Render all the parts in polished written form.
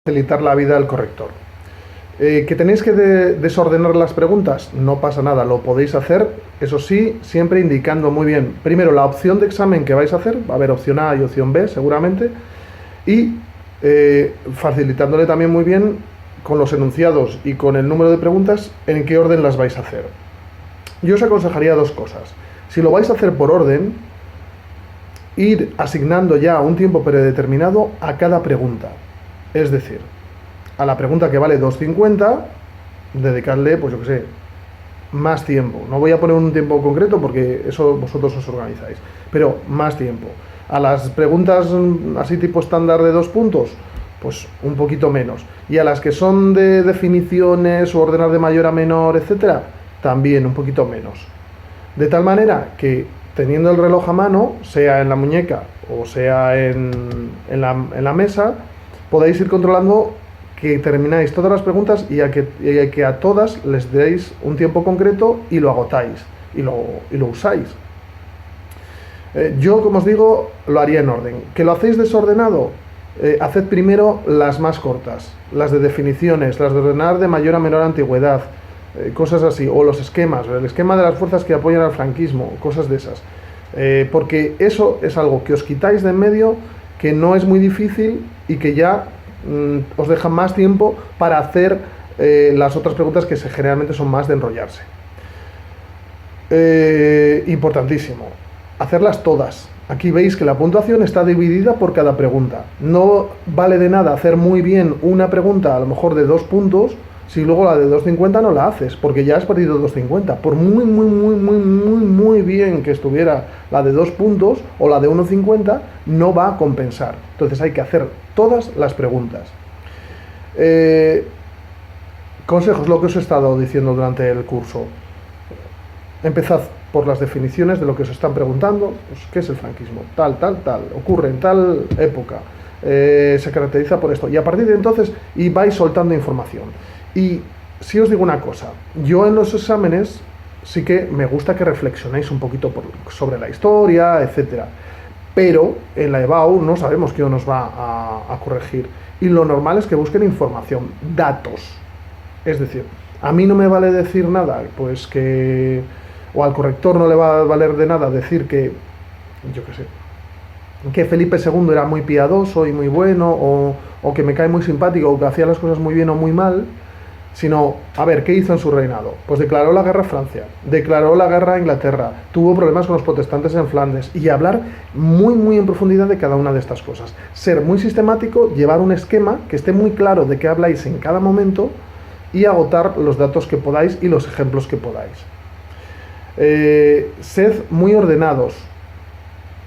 Facilitar la vida al corrector. ¿Que tenéis que desordenar las preguntas? No pasa nada, lo podéis hacer, eso sí, siempre indicando muy bien, primero la opción de examen que vais a hacer, va a haber opción A y opción B seguramente, y facilitándole también muy bien con los enunciados y con el número de preguntas en qué orden las vais a hacer. Yo os aconsejaría dos cosas. Si lo vais a hacer por orden, ir asignando ya un tiempo predeterminado a cada pregunta. Es decir, a la pregunta que vale 2,50, dedicarle, pues yo que sé, más tiempo. No voy a poner un tiempo concreto porque eso vosotros os organizáis, pero más tiempo. A las preguntas así tipo estándar de 2 puntos, pues un poquito menos. Y a las que son de definiciones o ordenar de mayor a menor, etcétera, también un poquito menos. De tal manera que teniendo el reloj a mano, sea en la muñeca o sea en la mesa, podéis ir controlando que termináis todas las preguntas y que a todas les deis un tiempo concreto y lo agotáis y lo usáis. Yo, como os digo, lo haría en orden. ¿Que lo hacéis desordenado? Haced primero las más cortas, las de definiciones, las de ordenar de mayor a menor antigüedad, cosas así, o los esquemas, el esquema de las fuerzas que apoyan al franquismo, cosas de esas. Porque eso es algo que os quitáis de en medio, que no es muy difícil y que ya os deja más tiempo para hacer las otras preguntas que generalmente son más de enrollarse. Importantísimo, hacerlas todas. Aquí veis que la puntuación está dividida por cada pregunta. No vale de nada hacer muy bien una pregunta, a lo mejor de 2 puntos, si luego la de 2,50 no la haces, porque ya has perdido 2,50. Por muy bien que estuviera la de 2 puntos o la de 1,50, no va a compensar. Entonces hay que hacer todas las preguntas. Consejos, lo que os he estado diciendo durante el curso. Empezad por las definiciones de lo que os están preguntando. Pues, ¿qué es el franquismo? Tal, ocurre en tal época, se caracteriza por esto. Y a partir de entonces vais soltando información. Y si os digo una cosa, yo en los exámenes sí que me gusta que reflexionéis un poquito sobre la historia, etcétera. Pero en la EBAU no sabemos quién nos va a corregir. Y lo normal es que busquen información, datos. Es decir, a mí no me vale decir nada, pues que... O al corrector no le va a valer de nada decir que, yo qué sé, que Felipe II era muy piadoso y muy bueno, o que me cae muy simpático, o que hacía las cosas muy bien o muy mal, sino, a ver, ¿qué hizo en su reinado? Pues declaró la guerra a Francia, declaró la guerra a Inglaterra, tuvo problemas con los protestantes en Flandes, y hablar muy en profundidad de cada una de estas cosas. Ser muy sistemático, llevar un esquema que esté muy claro de qué habláis en cada momento, y agotar los datos que podáis y los ejemplos que podáis. Sed muy ordenados.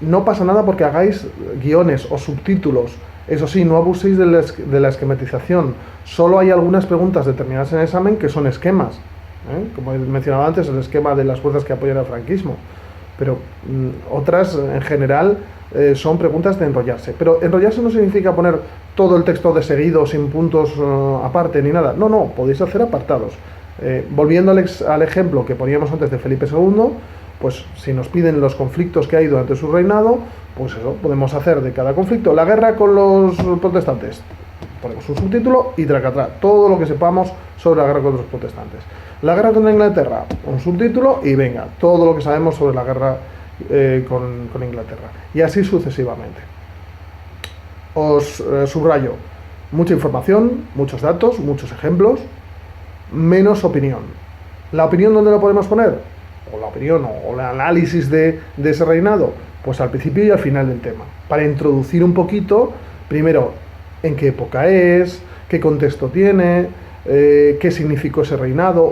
No pasa nada porque hagáis guiones o subtítulos. Eso sí, no abuséis de la esquematización. Solo hay algunas preguntas determinadas en el examen que son esquemas. Como he mencionado antes, el esquema de las fuerzas que apoyan al franquismo. Pero otras, en general, son preguntas de enrollarse. Pero enrollarse no significa poner todo el texto de seguido, sin puntos aparte ni nada. No, podéis hacer apartados. Volviendo al ejemplo que poníamos antes de Felipe II, pues si nos piden los conflictos que hay durante su reinado, pues eso, podemos hacer de cada conflicto. La guerra con los protestantes, ponemos un subtítulo y tracatrá, todo lo que sepamos sobre la guerra con los protestantes. La guerra contra Inglaterra, un subtítulo y venga, todo lo que sabemos sobre la guerra con Inglaterra. Y así sucesivamente. Os subrayo, mucha información, muchos datos, muchos ejemplos, menos opinión. ¿La opinión dónde la podemos poner? O la opinión o el análisis de ese reinado, pues al principio y al final del tema, para introducir un poquito, primero, en qué época es, qué contexto tiene, qué significó ese reinado,